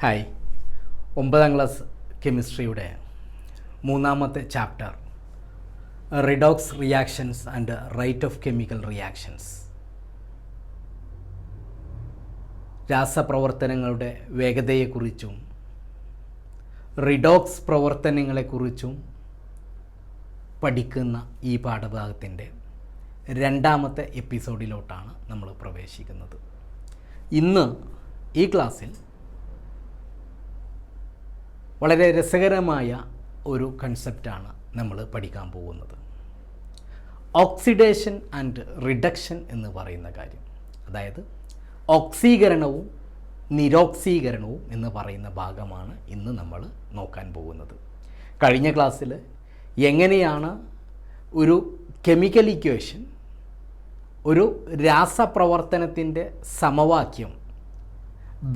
Hi, 9ാം class കെമിസ്ട്രിയുടെ മൂന്നാമത്തെ chapter redox reactions and rate of chemical reactions, രാസപ്രവർത്തനങ്ങളുടെ വേഗതയെക്കുറിച്ചും റിഡോക്സ് പ്രവർത്തനങ്ങളെക്കുറിച്ചും പഠിക്കുന്ന ഈ പാഠഭാഗത്തിൻ്റെ രണ്ടാമത്തെ എപ്പിസോഡിലോട്ടാണ് നമ്മൾ പ്രവേശിക്കുന്നത്. ഇന്ന് ഈ ക്ലാസ്സിൽ വളരെ രസകരമായ ഒരു കൺസെപ്റ്റാണ് നമ്മൾ പഠിക്കാൻ പോകുന്നത്. ഓക്സിഡേഷൻ ആൻഡ് റിഡക്ഷൻ എന്ന് പറയുന്ന കാര്യം, അതായത് ഓക്സീകരണവും നിരോക്സീകരണവും എന്ന് പറയുന്ന ഭാഗമാണ് ഇന്ന് നമ്മൾ നോക്കാൻ പോകുന്നത്. കഴിഞ്ഞ ക്ലാസ്സിൽ എങ്ങനെയാണ് ഒരു കെമിക്കൽ ഇക്വേഷൻ, ഒരു രാസപ്രവർത്തനത്തിൻ്റെ സമവാക്യം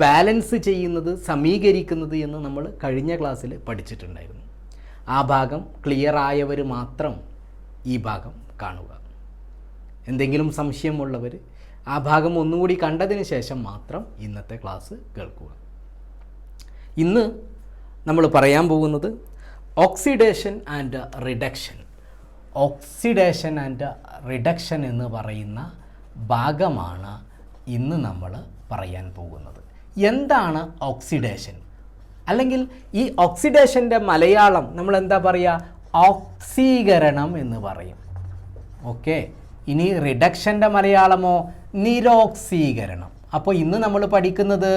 ബാലൻസ് ചെയ്യുന്നത്, സമീകരിക്കുന്നത് എന്ന് നമ്മൾ കഴിഞ്ഞ ക്ലാസ്സിൽ പഠിച്ചിട്ടുണ്ടായിരുന്നു. ആ ഭാഗം ക്ലിയർ ആയവർ മാത്രം ഈ ഭാഗം കാണുക. എന്തെങ്കിലും സംശയമുള്ളവർ ആ ഭാഗം ഒന്നുകൂടി കണ്ടതിന് ശേഷം മാത്രം ഇന്നത്തെ ക്ലാസ് കേൾക്കുക. ഇന്ന് നമ്മൾ പറയാൻ പോകുന്നത് oxidation and reduction. Oxidation and reduction എന്ന് പറയുന്ന ഭാഗമാണ് ഇന്ന് നമ്മൾ പറയാൻ പോകുന്നത്. എന്താണ് ഓക്സിഡേഷൻ? അല്ലെങ്കിൽ ഈ ഓക്സിഡേഷൻ്റെ മലയാളം നമ്മൾ എന്താ പറയുക? ഓക്സീകരണം എന്ന് പറയും. ഓക്കെ, ഇനി റിഡക്ഷൻ്റെ മലയാളമോ? നിരോക്സീകരണം. അപ്പോൾ ഇന്ന് നമ്മൾ പഠിക്കുന്നത്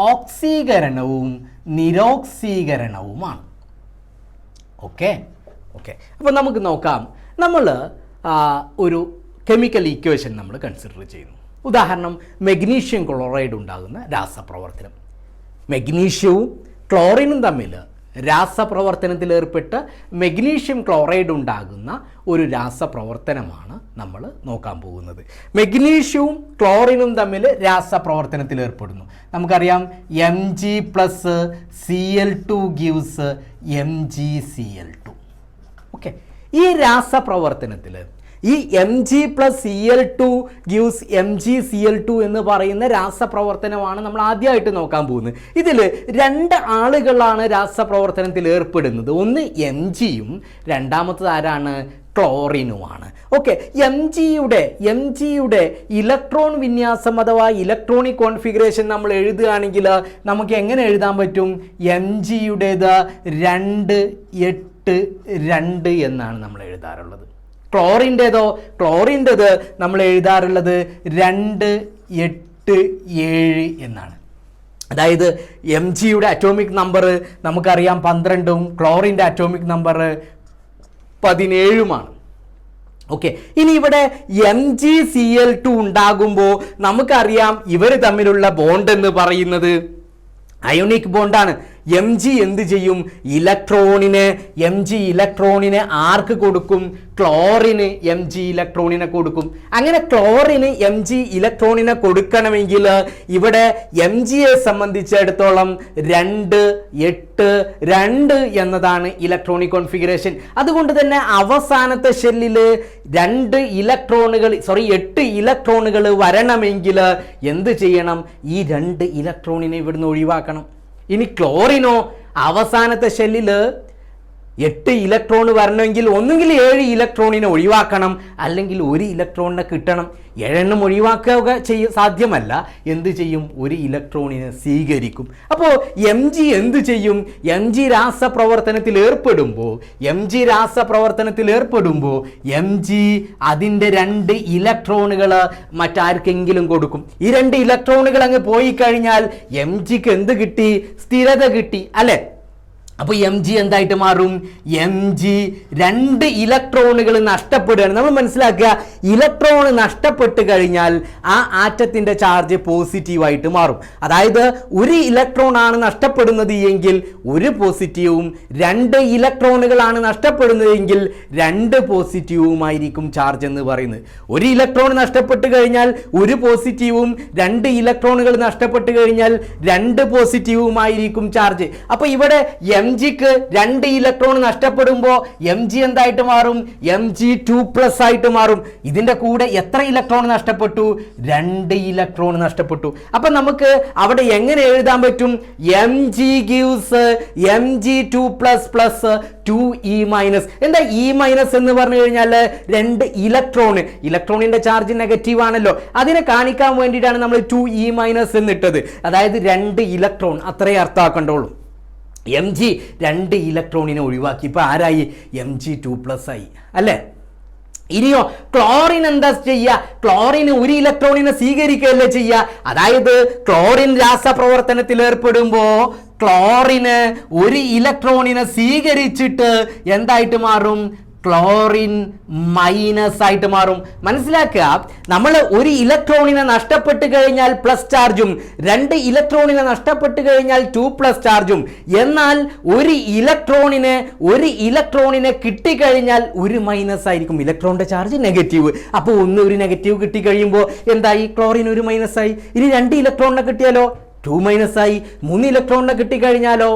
ഓക്സീകരണവും നിരോക്സീകരണവുമാണ്. ഓക്കെ, അപ്പോൾ നമുക്ക് നോക്കാം. നമ്മൾ ഒരു കെമിക്കൽ ഇക്വേഷൻ നമ്മൾ കൺസിഡർ ചെയ്യുന്നു. ഉദാഹരണം, മെഗ്നീഷ്യം ക്ലോറൈഡ് ഉണ്ടാകുന്ന രാസപ്രവർത്തനം. മെഗ്നീഷ്യവും ക്ലോറിനും തമ്മിൽ രാസപ്രവർത്തനത്തിൽ ഏർപ്പെട്ട് മെഗ്നീഷ്യം ക്ലോറൈഡ് ഉണ്ടാകുന്ന ഒരു രാസപ്രവർത്തനമാണ് നമ്മൾ നോക്കാൻ പോകുന്നത്. മെഗ്നീഷ്യവും ക്ലോറിനും തമ്മിൽ രാസപ്രവർത്തനത്തിൽ ഏർപ്പെടുന്നു. നമുക്കറിയാം Mg+Cl2 ഗീവ്സ് MgCl2. ഓക്കെ, ഈ രാസപ്രവർത്തനത്തിൽ ഈ Mg+Cl2 ഗീവ്സ് MgCl2 എന്ന് പറയുന്ന രാസപ്രവർത്തനമാണ് നമ്മൾ ആദ്യമായിട്ട് നോക്കാൻ പോകുന്നത്. ഇതിൽ രണ്ട് ആളുകളാണ് രാസപ്രവർത്തനത്തിൽ ഏർപ്പെടുന്നത്. ഒന്ന് Mgയും രണ്ടാമത്തത് ആരാണ്? ക്ലോറിനുമാണ്. ഓക്കെ, എംജിയുടെ ഇലക്ട്രോൺ വിന്യാസം അഥവാ ഇലക്ട്രോണിക് കോൺഫിഗറേഷൻ നമ്മൾ എഴുതുകയാണെങ്കിൽ നമുക്ക് എങ്ങനെ എഴുതാൻ പറ്റും? Mgയുടേത് 2-8-2 എന്നാണ് നമ്മൾ എഴുതാറുള്ളത്. ക്ലോറിൻ്റെത് നമ്മൾ എഴുതാറുള്ളത് 2-8-7 എന്നാണ്. അതായത് Mgയുടെ അറ്റോമിക് നമ്പർ നമുക്കറിയാം 12ഉം ക്ലോറിൻ്റെ അറ്റോമിക് നമ്പർ 17ഉമാണ്. ഓക്കെ, ഇനി ഇവിടെ MgCl2 ഉണ്ടാകുമ്പോൾ നമുക്കറിയാം ഇവർ തമ്മിലുള്ള ബോണ്ട് എന്ന് പറയുന്നത് അയോണിക് ബോണ്ടാണ്. Mg എന്ത് ചെയ്യും? Mg ഇലക്ട്രോണിനെ ആർക്ക് കൊടുക്കും? ക്ലോറിന് Mg ഇലക്ട്രോണിനെ കൊടുക്കും. അങ്ങനെ ക്ലോറിന് Mg ഇലക്ട്രോണിനെ കൊടുക്കണമെങ്കിൽ ഇവിടെ Mgയെ സംബന്ധിച്ചിടത്തോളം 2-8-2 എന്നതാണ് ഇലക്ട്രോണിക് കോൺഫിഗറേഷൻ. അതുകൊണ്ട് തന്നെ അവസാനത്തെ ഷെല്ലിൽ 8 ഇലക്ട്രോണുകൾ വരണമെങ്കിൽ എന്ത് ചെയ്യണം? ഈ 2 ഇലക്ട്രോണിനെ ഇവിടുന്ന് ഒഴിവാക്കണം. ഇനി ക്ലോറിനോ? അവസാനത്തെ ഷെല്ലിൽ 8 ഇലക്ട്രോൺ വരണമെങ്കിൽ ഒന്നുകിൽ 7 ഇലക്ട്രോണിനെ ഒഴിവാക്കണം, അല്ലെങ്കിൽ 1 ഇലക്ട്രോണിനെ കിട്ടണം. 7 ഒഴിവാക്കുക സാധ്യമല്ല. എന്ത് ചെയ്യും? 1 ഇലക്ട്രോണിനെ സ്വീകരിക്കും. അപ്പോൾ Mg എന്ത് ചെയ്യും? Mg രാസപ്രവർത്തനത്തിൽ ഏർപ്പെടുമ്പോൾ Mg അതിൻ്റെ 2 ഇലക്ട്രോണുകൾ മറ്റാർക്കെങ്കിലും കൊടുക്കും. ഈ 2 ഇലക്ട്രോണുകൾ അങ്ങ് പോയി കഴിഞ്ഞാൽ Mgക്ക് എന്ത് കിട്ടി? സ്ഥിരത കിട്ടി, അല്ലേ? അപ്പോൾ Mg എന്തായിട്ട് മാറും? Mg 2 ഇലക്ട്രോണുകൾ നഷ്ടപ്പെടുകയാണ്. നമ്മൾ മനസ്സിലാക്കുക, ഇലക്ട്രോൺ നഷ്ടപ്പെട്ട് കഴിഞ്ഞാൽ ആ ആറ്റത്തിൻ്റെ ചാർജ് പോസിറ്റീവായിട്ട് മാറും. അതായത് 1 ഇലക്ട്രോൺ ആണ് നഷ്ടപ്പെടുന്നത് എങ്കിൽ 1 പോസിറ്റീവും, 2 ഇലക്ട്രോണുകളാണ് നഷ്ടപ്പെടുന്നതെങ്കിൽ 2 പോസിറ്റീവുമായിരിക്കും ചാർജ് എന്ന് പറയുന്നത്. 1 ഇലക്ട്രോൺ നഷ്ടപ്പെട്ട് കഴിഞ്ഞാൽ 1 പോസിറ്റീവും, 2 ഇലക്ട്രോണുകൾ നഷ്ടപ്പെട്ട് കഴിഞ്ഞാൽ 2 പോസിറ്റീവുമായിരിക്കും ചാർജ്. അപ്പോൾ ഇവിടെ എം ജിക്ക് 2 ഇലക്ട്രോൺ നഷ്ടപ്പെടുമ്പോൾ എം ജി എന്തായിട്ട് മാറും? Mg2+ ആയിട്ട് മാറും. ഇതിന്റെ കൂടെ എത്ര ഇലക്ട്രോൺ നഷ്ടപ്പെട്ടു? 2 ഇലക്ട്രോൺ നഷ്ടപ്പെട്ടു. അപ്പൊ നമുക്ക് അവിടെ എങ്ങനെ എഴുതാൻ പറ്റും? Mg gives Mg2+ 2e-. എന്താ E- എന്ന് പറഞ്ഞു കഴിഞ്ഞാൽ 2 ഇലക്ട്രോണിന്റെ ചാർജ് നെഗറ്റീവ് ആണല്ലോ, അതിനെ കാണിക്കാൻ വേണ്ടിയിട്ടാണ് നമ്മൾ 2e- എന്നിട്ടത്. അതായത് 2 ഇലക്ട്രോൺ, അത്രേ അർത്ഥമാക്കണ്ടുള്ളൂ. എം ജി 2 ഇലക്ട്രോണിനെ ഒഴിവാക്കി, ഇപ്പൊ ആരായി? Mg2+ ആയി അല്ലേ? ഇനിയോ ക്ലോറിൻ എന്താ ചെയ്യുക? ക്ലോറിൻ 1 ഇലക്ട്രോണിനെ സ്വീകരിക്കുകയല്ലേ ചെയ്യുക. അതായത് ക്ലോറിൻ രാസപ്രവർത്തനത്തിൽ ഏർപ്പെടുമ്പോ ക്ലോറിന് 1 ഇലക്ട്രോണിനെ സ്വീകരിച്ചിട്ട് എന്തായിട്ട് മാറും? ക്ലോറിൻ മൈനസ് ആയിട്ട് മാറും. മനസ്സിലാക്കുക, നമ്മൾ 1 ഇലക്ട്രോണിനെ നഷ്ടപ്പെട്ട് കഴിഞ്ഞാൽ പ്ലസ് ചാർജും 2 ഇലക്ട്രോണിനെ നഷ്ടപ്പെട്ട് കഴിഞ്ഞാൽ 2+ ചാർജും. എന്നാൽ 1 ഇലക്ട്രോണിനെ കിട്ടിക്കഴിഞ്ഞാൽ 1 മൈനസ് ആയിരിക്കും. ഇലക്ട്രോണിന്റെ ചാർജ് നെഗറ്റീവ്. അപ്പോൾ 1 നെഗറ്റീവ് കിട്ടിക്കഴിയുമ്പോൾ എന്തായി? ക്ലോറിൻ 1 മൈനസ് ആയി. ഇനി 2 ഇലക്ട്രോണിനെ കിട്ടിയാലോ 2 മൈനസ് ആയി. 3 ഇലക്ട്രോണിനെ കിട്ടിക്കഴിഞ്ഞാലോ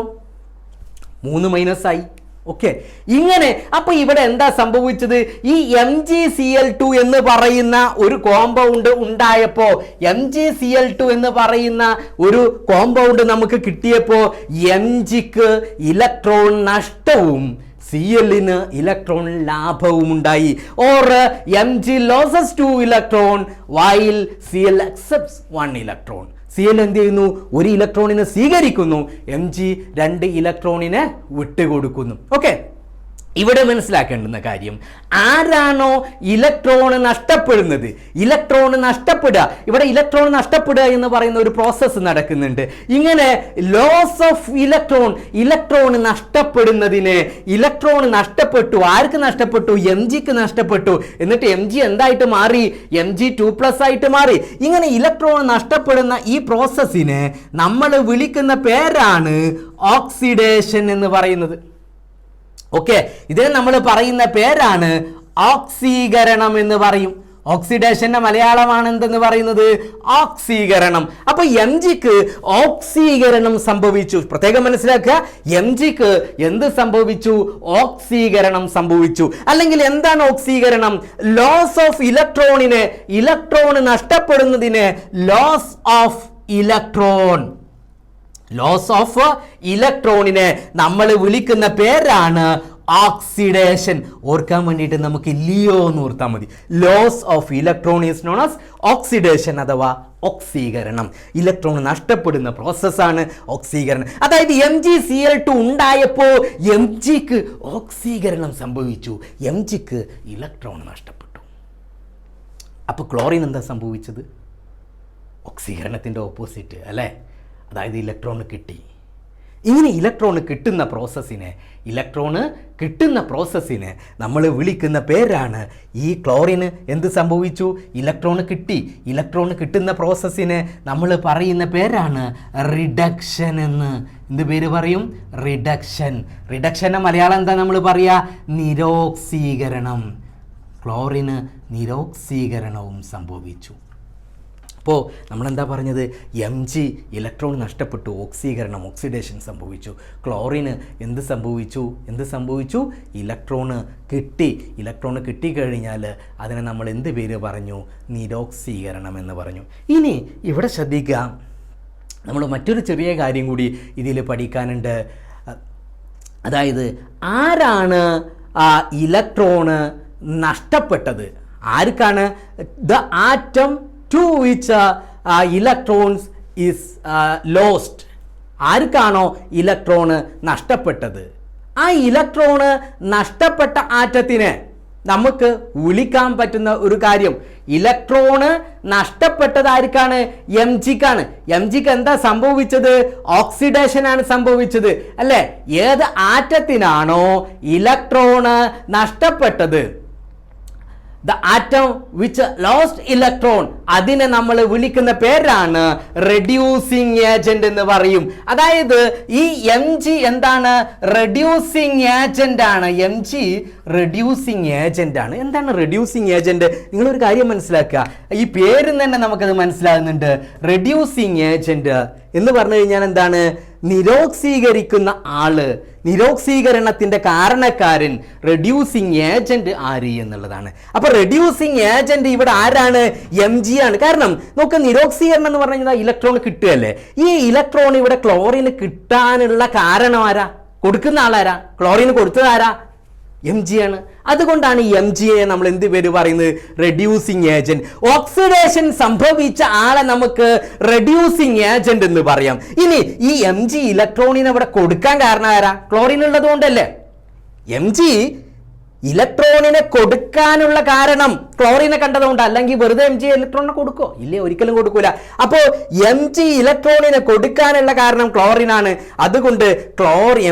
3 മൈനസ് ആയി. ഓക്കെ, ഇങ്ങനെ. അപ്പൊ ഇവിടെ എന്താ സംഭവിച്ചത്? ഈ MgCl2 എന്ന് പറയുന്ന ഒരു കോമ്പൗണ്ട് ഉണ്ടായപ്പോ, MgCl2 എന്ന് പറയുന്ന ഒരു കോമ്പൗണ്ട് നമുക്ക് കിട്ടിയപ്പോ Mgക്ക് ഇലക്ട്രോൺ നഷ്ടവും Clന് ഇലക്ട്രോൺ ലാഭവും ഉണ്ടായി. Or Mg loses 2 electron while Cl accepts 1 electron. Cl എന്ത് ചെയ്യുന്നു? 1 ഇലക്ട്രോണിനെ സ്വീകരിക്കുന്നു, Mg 2 ഇലക്ട്രോണിനെ വിട്ടുകൊടുക്കുന്നു. ഓക്കെ, ഇവിടെ മനസ്സിലാക്കേണ്ടുന്ന കാര്യം, ആരാണോ ഇലക്ട്രോൺ നഷ്ടപ്പെടുന്നത്, ഇലക്ട്രോൺ നഷ്ടപ്പെടുക, ഇവിടെ ഇലക്ട്രോൺ നഷ്ടപ്പെടുക എന്ന് പറയുന്ന ഒരു പ്രോസസ്സ് നടക്കുന്നുണ്ട്. ഇങ്ങനെ ലോസ് ഓഫ് ഇലക്ട്രോൺ നഷ്ടപ്പെടുന്നതിന്, ഇലക്ട്രോൺ നഷ്ടപ്പെട്ടു, ആർക്ക് നഷ്ടപ്പെട്ടു? Mgക്ക് നഷ്ടപ്പെട്ടു. എന്നിട്ട് Mg എന്തായിട്ട് മാറി? Mg2+ ആയിട്ട് മാറി. ഇങ്ങനെ ഇലക്ട്രോൺ നഷ്ടപ്പെടുന്ന ഈ പ്രോസസ്സിനെ നമ്മൾ വിളിക്കുന്ന പേരാണ് ഓക്സിഡേഷൻ എന്ന് പറയുന്നത്. ഓക്കെ, ഇതിനെ നമ്മൾ പറയുന്ന പേരാണ് ഓക്സീകരണം എന്ന് പറയും. ഓക്സിഡേഷന്റെ മലയാളമാണ് എന്തെന്ന് പറയുന്നത്? ഓക്സീകരണം. അപ്പൊ Mgക്ക് ഓക്സീകരണം സംഭവിച്ചു. പ്രത്യേകം മനസ്സിലാക്കുക, Mgക്ക് എന്ത് സംഭവിച്ചു? ഓക്സീകരണം സംഭവിച്ചു. അല്ലെങ്കിൽ എന്താണ് ഓക്സീകരണം? ലോസ് ഓഫ് ഇലക്ട്രോൺ നഷ്ടപ്പെടുന്നതിന് ലോസ് ഓഫ് ഇലക്ട്രോണിനെ നമ്മൾ വിളിക്കുന്ന പേരാണ് ഓക്സിഡേഷൻ. ഓർക്കാൻ വേണ്ടിയിട്ട് നമുക്ക് ലിയോ എന്ന് ഓർത്താൽ മതി. Loss of electron is known as oxidation അഥവാ ഓക്സീകരണം. ഇലക്ട്രോൺ നഷ്ടപ്പെടുന്ന പ്രോസസ്സാണ് ഓക്സീകരണം. അതായത് MgCl2 ഉണ്ടായപ്പോൾ Mgക്ക് ഓക്സീകരണം സംഭവിച്ചു, Mgക്ക് ഇലക്ട്രോൺ നഷ്ടപ്പെട്ടു. അപ്പോൾ ക്ലോറിൻ എന്താ സംഭവിച്ചത്? ഓക്സീകരണത്തിൻ്റെ ഓപ്പോസിറ്റ് അല്ലേ? അതായത് ഇലക്ട്രോൺ കിട്ടി. ഇങ്ങനെ ഇലക്ട്രോൺ കിട്ടുന്ന പ്രോസസ്സിനെ നമ്മൾ വിളിക്കുന്ന പേരാണ്, ഈ ക്ലോറിന് എന്ത് സംഭവിച്ചു? ഇലക്ട്രോൺ കിട്ടുന്ന പ്രോസസ്സിനെ നമ്മൾ പറയുന്ന പേരാണ് റിഡക്ഷൻ എന്ന്. എന്ത് പേര് പറയും? റിഡക്ഷൻ്റെ മലയാളം എന്താ നമ്മൾ പറയുക? നിരോക്സീകരണം. ക്ലോറിന് നിരോക്സീകരണവും സംഭവിച്ചു. അപ്പോൾ നമ്മളെന്താ പറഞ്ഞത്? Mg ഇലക്ട്രോൺ നഷ്ടപ്പെട്ടു, ഓക്സിഡേഷൻ സംഭവിച്ചു. ക്ലോറിന് എന്ത് സംഭവിച്ചു? ഇലക്ട്രോൺ കിട്ടിക്കഴിഞ്ഞാൽ അതിനെ നമ്മൾ എന്ത് പേര് പറഞ്ഞു? നിരോക്സീകരണം എന്ന് പറഞ്ഞു. ഇനി ഇവിടെ ശ്രദ്ധിക്കുക, നമ്മൾ മറ്റൊരു ചെറിയ കാര്യം കൂടി ഇതിൽ പഠിക്കാനുണ്ട്. അതായത് ആരാണ് ഇലക്ട്രോണ് നഷ്ടപ്പെട്ടത്? ആർക്കാണ്? The atom to which electrons is lost. ആർക്കാണോ ഇലക്ട്രോണ് നഷ്ടപ്പെട്ടത്, ആ ഇലക്ട്രോണ് നഷ്ടപ്പെട്ട ആറ്റത്തിനെ നമുക്ക് വിളിക്കാൻ പറ്റുന്ന ഒരു കാര്യം, ഇലക്ട്രോണ് നഷ്ടപ്പെട്ടത് ആർക്കാണ്? Mgക്കാണ്. Mgക്ക് എന്താ സംഭവിച്ചത്? ഓക്സിഡേഷൻ ആണ് സംഭവിച്ചത് അല്ലേ? ഏത് ആറ്റത്തിനാണോ ഇലക്ട്രോണ് നഷ്ടപ്പെട്ടത്, the atom which lost electron, അതിനെ നമ്മൾ വിളിക്കുന്ന പേരാണ് റെഡ്യൂസിങ് ഏജന്റ് എന്ന് പറയും. അതായത് ഈ Mg എന്താണ്? റെഡ്യൂസിങ് ഏജന്റ് ആണ്. Mg റെഡ്യൂസിങ് ഏജന്റ് ആണ്. എന്താണ് റെഡ്യൂസിങ് ഏജന്റ്? നിങ്ങളൊരു കാര്യം മനസ്സിലാക്കുക, ഈ പേരിൽ തന്നെ നമുക്കത് മനസ്സിലാകുന്നുണ്ട്. റെഡ്യൂസിങ് ഏജന്റ് എന്ന് പറഞ്ഞു കഴിഞ്ഞാൽ എന്താണ്? നിരോക്സീകരിക്കുന്ന ആള്, നിരോക്സീകരണത്തിന്റെ കാരണക്കാരൻ, റെഡ്യൂസിങ് ഏജന്റ് ആര് എന്നുള്ളതാണ്. അപ്പൊ റെഡ്യൂസിങ് ഏജന്റ് ഇവിടെ ആരാണ്? Mg ആണ്. കാരണം നമുക്ക് നിരോക്സീകരണം എന്ന് പറഞ്ഞു കഴിഞ്ഞാൽ ഇലക്ട്രോൺ കിട്ടുകയല്ലേ. ഈ ഇലക്ട്രോൺ ഇവിടെ ക്ലോറിന് കിട്ടാനുള്ള കാരണം ആരാ? കൊടുക്കുന്ന ആളാരാ? ക്ലോറിന് കൊടുത്തത് ആരാ? Mg ആണ്. അതുകൊണ്ടാണ് ഈ Mg യെ നമ്മൾ എന്ത് പേര് പറയുന്നത്? Reducing agent. ഓക്സിഡേഷൻ സംഭവിച്ച ആളെ നമുക്ക് റെഡ്യൂസിങ് ഏജന്റ് എന്ന് പറയാം. ഇനി ഈ Mg ഇലക്ട്രോണിനെ ഇവിടെ കൊടുക്കാൻ കാരണം ആരാ? ക്ലോറിൻ ഉള്ളത് കൊണ്ടല്ലേ. Mg ഇലക്ട്രോണിനെ കൊടുക്കാനുള്ള കാരണം ക്ലോറിനെ കണ്ടതുകൊണ്ട്, അല്ലെങ്കിൽ വെറുതെ Mg ഇലക്ട്രോണിനെ കൊടുക്കോ? ഇല്ലേ, ഒരിക്കലും കൊടുക്കൂല. അപ്പോൾ Mg ഇലക്ട്രോണിനെ കൊടുക്കാനുള്ള കാരണം ക്ലോറിനാണ്. അതുകൊണ്ട്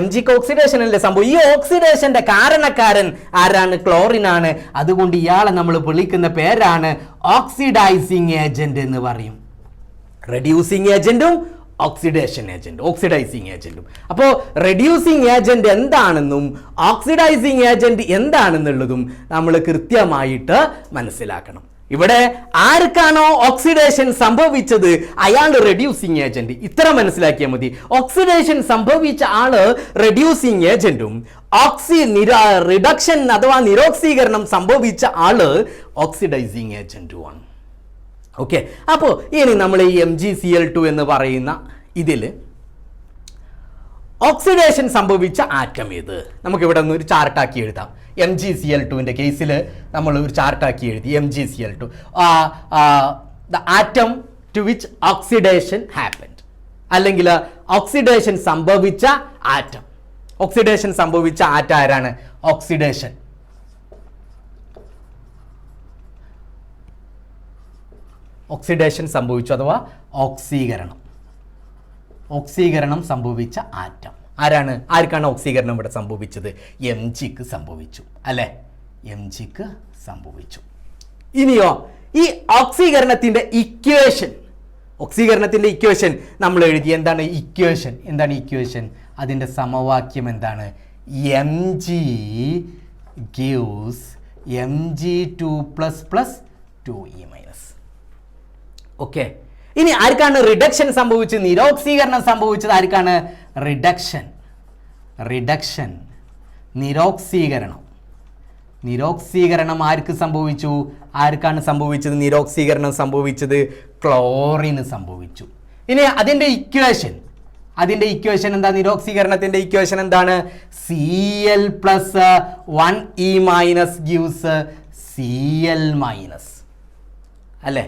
Mgക്ക് ഓക്സിഡേഷൻ അല്ലേ സംഭവം. ഈ ഓക്സിഡേഷന്റെ കാരണക്കാരൻ ആരാണ്? ക്ലോറിനാണ്. അതുകൊണ്ട് ഇയാളെ നമ്മൾ വിളിക്കുന്ന പേരാണ് ഓക്സിഡൈസിങ് ഏജന്റ് എന്ന് പറയും. റെഡ്യൂസിങ് ഏജന്റും ഓക്സിഡൈസിങ് ഏജന്റും. അപ്പോൾ റെഡ്യൂസിങ് ഏജന്റ് എന്താണെന്നും ഓക്സിഡൈസിങ് ഏജന്റ് എന്താണെന്നുള്ളതും നമ്മൾ കൃത്യമായിട്ട് മനസ്സിലാക്കണം. ഇവിടെ ആർക്കാണോ ഓക്സിഡേഷൻ സംഭവിച്ചത് അയാൾ റെഡ്യൂസിങ് ഏജന്റ്. ഇത്ര മനസ്സിലാക്കിയാൽ മതി. ഓക്സിഡേഷൻ സംഭവിച്ച ആള് റെഡ്യൂസിങ് ഏജന്റും റിഡക്ഷൻ അഥവാ നിരോക്സീകരണം സംഭവിച്ച ആള് ഓക്സിഡൈസിങ് ഏജന്റുമാണ്. ഓക്കെ, അപ്പോൾ ഇനി നമ്മൾ ഈ MgCl2 എന്ന് പറയുന്ന ഇതിൽ ഓക്സിഡേഷൻ സംഭവിച്ച ആറ്റം ഏത്? നമുക്കിവിടെ നിന്ന് ഒരു ചാർട്ടാക്കി എഴുതാം. MgCl2ൻ്റെ കേസിൽ നമ്മൾ ഒരു ചാർട്ടാക്കി എഴുതി. MgCl2 the atom to which oxidation happened, അല്ലെങ്കിൽ ഓക്സിഡേഷൻ സംഭവിച്ച ആറ്റം. ഓക്സിഡേഷൻ സംഭവിച്ച ആറ്റം ആരാണ്? ഓക്സിഡേഷൻ സംഭവിച്ചു അഥവാ ഓക്സീകരണം സംഭവിച്ച ആറ്റം ആരാണ്? ആർക്കാണ് ഓക്സീകരണം ഇവിടെ സംഭവിച്ചത്? Mgക്ക് സംഭവിച്ചു അല്ലേ? Mgക്ക് സംഭവിച്ചു. ഇനിയോ ഈ ഓക്സീകരണത്തിന്റെ ഇക്വേഷൻ നമ്മൾ എഴുതി. എന്താണ് ഇക്വേഷൻ? അതിന്റെ സമവാക്യം എന്താണ്? Mg gives Mg2 + 2e-. Okay, ഇനി ആർക്കാണ് റിഡക്ഷൻ സംഭവിച്ചത്? നിരോക്സീകരണം സംഭവിച്ചത് ആർക്കാണ്? നിരോക്സീകരണം ആർക്ക് സംഭവിച്ചു? ആർക്കാണ് സംഭവിച്ചത്? നിരോക്സീകരണം സംഭവിച്ചത് ക്ലോറിന് സംഭവിച്ചു. ഇനി അതിന്റെ ഇക്വേഷൻ എന്താ? നിരോക്സീകരണത്തിന്റെ ഇക്വേഷൻ എന്താണ്? Cl + 1e- gives Cl- അല്ലേ?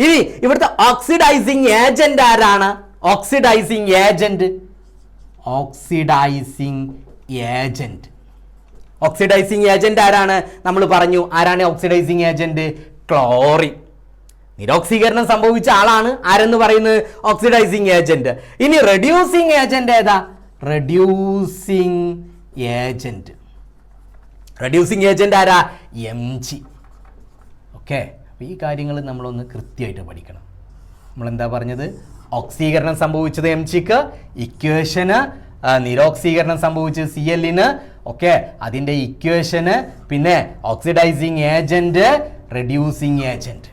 ഇനി ഇവിടുത്തെ ഓക്സിഡൈസിങ് ഏജന്റ് ആരാണ്? ഓക്സിഡൈസിങ് ഏജന്റ് ആരാണ്? നമ്മൾ പറഞ്ഞു. ആരാണ് ഓക്സിഡൈസിങ് ഏജന്റ്? ക്ലോറിൻ. നിരോക്സീകരണം സംഭവിച്ച ആളാണ് ആരെന്ന് പറയുന്നത്? Oxidising agent. ഇനി റെഡ്യൂസിങ് ഏജന്റ് ഏതാ? റെഡ്യൂസിങ് ഏജന്റ് ആരാ? Mg. ഓക്കെ, ഈ കാര്യങ്ങൾ നമ്മളൊന്ന് കൃത്യമായിട്ട് പഠിക്കണം. നമ്മളെന്താ പറഞ്ഞത്? ഓക്സീകരണം സംഭവിച്ചത് Mgക്ക്, ഇക്വേഷന് നിരോക്സീകരണം സംഭവിച്ചത് Clന്. ഓക്കെ, അതിൻ്റെ ഇക്വേഷന്, പിന്നെ oxidising agent, reducing agent.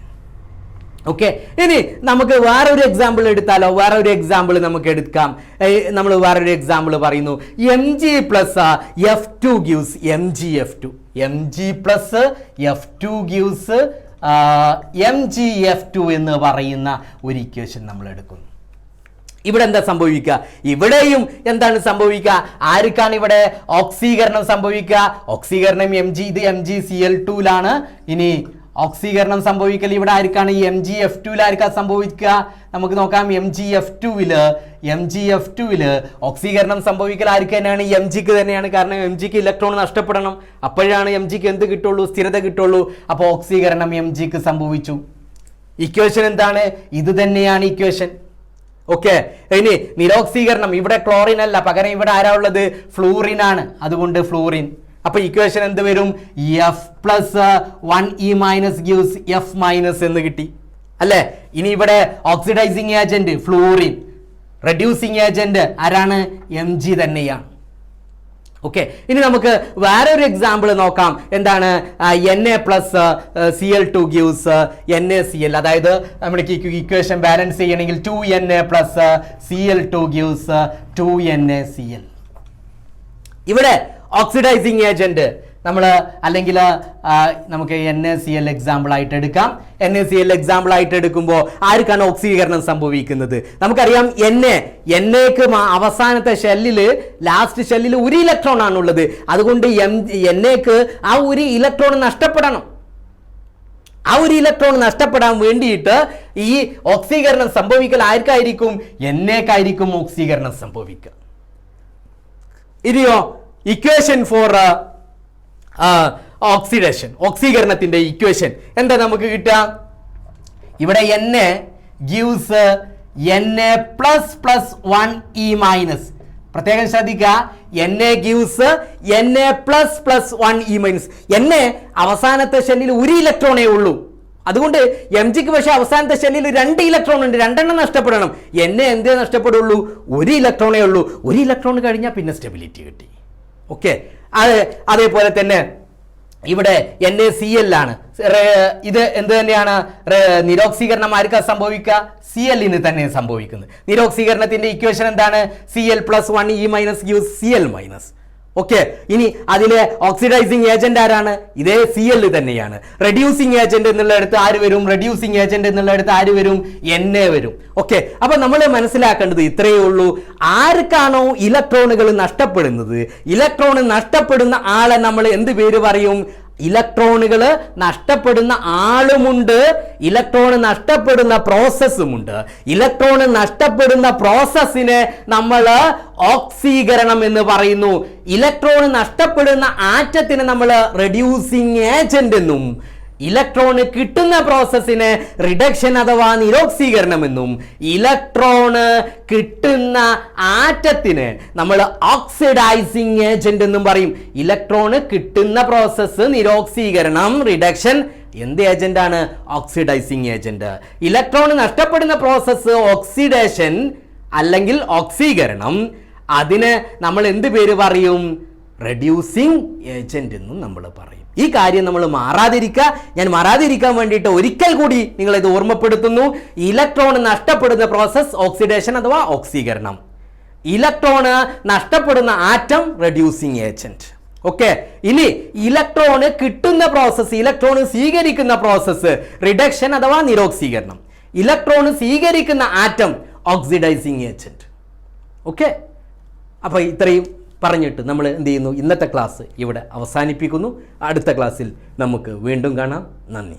Okay, ഇനി നമുക്ക് വേറൊരു എക്സാമ്പിൾ എടുത്താലോ? നമുക്ക് എടുക്കാം. നമ്മൾ വേറൊരു എക്സാമ്പിൾ പറയുന്നു. Mg + F2 gives MgF2. Mg + F2 gives MgF2 എന്ന് പറയുന്ന ഒരു ഇക്വേഷൻ നമ്മൾ എടുക്കുന്നു. ഇവിടെ എന്താ സംഭവിക്കുക? ഇവിടെയും എന്താണ് സംഭവിക്കുക? ആർക്കാണ് ഇവിടെ ഓക്സീകരണം സംഭവിക്കുക? ഓക്സീകരണം ഇത് MgCl2ലാണ്. ഇനി ഓക്സീകരണം സംഭവിക്കൽ ഇവിടെ ആർക്കാണ്? MgF2 ആർക്കാ സംഭവിക്കുക? നമുക്ക് നോക്കാം. MgF2 ഓക്സീകരണം സംഭവിക്കൽ ആർക്ക് തന്നെയാണ്? Mgക്ക് തന്നെയാണ്. കാരണം Mgക്ക് ഇലക്ട്രോൺ നഷ്ടപ്പെടണം, അപ്പോഴാണ് Mgക്ക് എന്ത് കിട്ടുള്ളൂ? സ്ഥിരത കിട്ടുള്ളൂ. അപ്പോൾ ഓക്സീകരണം Mgക്ക് സംഭവിച്ചു. ഇക്വേഷൻ എന്താണ്? ഇത് തന്നെയാണ് ഇക്വേഷൻ. ഓക്കെ, ഇനി നിരോക്സീകരണം ഇവിടെ ക്ലോറിൻ അല്ല, പകരം ഇവിടെ ആരാ ഉള്ളത്? ഫ്ലൂറിൻ ആണ്. അതുകൊണ്ട് ഫ്ലൂറിൻ. അപ്പൊ ഇക്വേഷൻ എന്ത് വരും? F + 1e- gives F- എന്ന് കിട്ടി അല്ലേ? ഇനി ഇവിടെ oxidising agent fluorine, reducing agent ആരാണ്? Mg തന്നെയാണ്. ഓക്കെ, ഇനി നമുക്ക് വേറൊരു എക്സാമ്പിൾ നോക്കാം. എന്താണ്? Na+Cl2 gives NaCl. അതായത് നമ്മുടെ ഇക്വേഷൻ ബാലൻസ് ചെയ്യണമെങ്കിൽ 2Na+Cl2 ഗിവ്സ് 2NaCl. ഇവിടെ ഓക്സിഡൈസിങ് ഏജന്റ് നമ്മൾ അല്ലെങ്കിൽ നമുക്ക് NaCl എക്സാമ്പിൾ ആയിട്ട് എടുക്കാം. NaCl എക്സാമ്പിൾ ആയിട്ട് എടുക്കുമ്പോൾ ആർക്കാണ് ഓക്സീകരണം സംഭവിക്കുന്നത്? നമുക്കറിയാം NAക്ക് അവസാനത്തെ ലാസ്റ്റ് ഷെല്ലിൽ ഒരു ഇലക്ട്രോൺ ആണുള്ളത്. അതുകൊണ്ട് NAക്ക് ആ ഒരു ഇലക്ട്രോൺ നഷ്ടപ്പെടണം. ആ ഒരു ഇലക്ട്രോൺ നഷ്ടപ്പെടാൻ വേണ്ടിയിട്ട് ഈ ഓക്സീകരണം സംഭവിക്കൽ ആർക്കായിരിക്കും? NAക്കായിരിക്കും ഓക്സീകരണം സംഭവിക്കുക. ഇനിയോ ഇക്വേഷൻ ഫോർ ഓക്സിഡേഷൻ, ഓക്സീകരണത്തിന്റെ ഇക്വേഷൻ എന്താ നമുക്ക് കിട്ടുക? ഇവിടെ Na ഗിവ്സ് Na++1E-. പ്രത്യേകം ശ്രദ്ധിക്കുക, Na ഗിവ്സ് Na++1E-. Na അവസാനത്തെ ഷെല്ലിൽ ഒരു ഇലക്ട്രോണേ ഉള്ളൂ. അതുകൊണ്ട് Mgക്ക് പക്ഷേ അവസാനത്തെ ഷെല്ലിൽ 2 ഇലക്ട്രോൺ ഉണ്ട്, 2 എണ്ണം നഷ്ടപ്പെടണം. Na എന്തേ നഷ്ടപ്പെടുള്ളൂ? ഒരു ഇലക്ട്രോണേ ഉള്ളൂ. ഒരു ഇലക്ട്രോൺ കഴിഞ്ഞാൽ പിന്നെ സ്റ്റെബിലിറ്റി കിട്ടി. ഓക്കെ, അതേപോലെ തന്നെ ഇവിടെ NaCl ആണ്. ഇത് എന്ത് തന്നെയാണ്? നിരോക്സീകരണം ആർക്കാ സംഭവിക്കുക? Cl തന്നെ സംഭവിക്കുന്നത്. നിരോക്സീകരണത്തിന്റെ ഇക്വേഷൻ എന്താണ്? Cl+1E- gives Cl-. ഓക്കെ, ഇനി അതിലെ ഓക്സിഡൈസിങ് ഏജന്റ് ആരാണ്? ഇതേ Cl തന്നെയാണ്. റെഡ്യൂസിങ് ഏജന്റ് എന്നുള്ളടത്ത് ആര് വരും? റെഡ്യൂസിങ് ഏജന്റ് എന്നുള്ളടത്ത് ആര് വരും? Na വരും. ഓക്കെ, അപ്പൊ നമ്മൾ മനസ്സിലാക്കേണ്ടത് ഇത്രയേ ഉള്ളൂ. ആർക്കാണോ ഇലക്ട്രോണുകൾ നഷ്ടപ്പെടുന്നത്, ഇലക്ട്രോൺ നഷ്ടപ്പെടുന്ന ആളെ നമ്മൾ എന്ത് പേര് പറയും? ഇലക്ട്രോണുകൾ നഷ്ടപ്പെടുന്ന ആളുമുണ്ട്, ഇലക്ട്രോൺ നഷ്ടപ്പെടുന്ന പ്രോസസ്സുമുണ്ട്. ഇലക്ട്രോൺ നഷ്ടപ്പെടുന്ന പ്രോസസ്സിനെ നമ്മൾ ഓക്സീകരണം എന്ന് പറയുന്നു. ഇലക്ട്രോൺ നഷ്ടപ്പെടുന്ന ആറ്റത്തിനെ നമ്മൾ റെഡ്യൂസിങ് ഏജന്റ് എന്നും, ഇലക്ട്രോണ് കിട്ടുന്ന പ്രോസസ്സിനെ റിഡക്ഷൻ അഥവാ നിരോക്സീകരണം എന്നും, ഇലക്ട്രോണ് കിട്ടുന്ന ആറ്റത്തിന് നമ്മൾ ഓക്സിഡൈസിങ് ഏജന്റ് എന്നും പറയും. ഇലക്ട്രോണ് കിട്ടുന്ന പ്രോസസ്സ് നിരോക്സീകരണം, റിഡക്ഷൻ എന്ത് ഏജന്റ് ആണ്? Oxidising agent. ഇലക്ട്രോൺ നഷ്ടപ്പെടുന്ന പ്രോസസ്സ് ഓക്സിഡേഷൻ അല്ലെങ്കിൽ ഓക്സീകരണം. അതിന് നമ്മൾ എന്ത് പേര് പറയും? റെഡ്യൂസിങ് ഏജന്റ് എന്നും നമ്മൾ പറയും. ഈ കാര്യം നമ്മൾ മാറാതിരിക്കുക. ഞാൻ മാറാതിരിക്കാൻ വേണ്ടിയിട്ട് ഒരിക്കൽ കൂടി നിങ്ങളിത് ഓർമ്മപ്പെടുത്തുന്നു. ഇലക്ട്രോൺ നഷ്ടപ്പെടുന്ന പ്രോസസ് ഓക്സിഡേഷൻ അഥവാ ഓക്സീകരണം. ഇലക്ട്രോണ് നഷ്ടപ്പെടുന്ന ആറ്റം റെഡ്യൂസിങ് ഏജന്റ്. ഓക്കെ, ഇനി ഇലക്ട്രോണ് കിട്ടുന്ന പ്രോസസ്സ്, ഇലക്ട്രോൺ സ്വീകരിക്കുന്ന പ്രോസസ്സ് റിഡക്ഷൻ അഥവാ നിരോക്സീകരണം. ഇലക്ട്രോൺ സ്വീകരിക്കുന്ന ആറ്റം ഓക്സിഡൈസിങ് ഏജന്റ്. ഓക്കെ, അപ്പൊ ഇത്രയും പറഞ്ഞിട്ട് നമ്മൾ എന്ത് ചെയ്യുന്നു? ഇന്നത്തെ ക്ലാസ് ഇവിടെ അവസാനിപ്പിക്കുന്നു. അടുത്ത ക്ലാസ്സിൽ നമുക്ക് വീണ്ടും കാണാം. നന്ദി.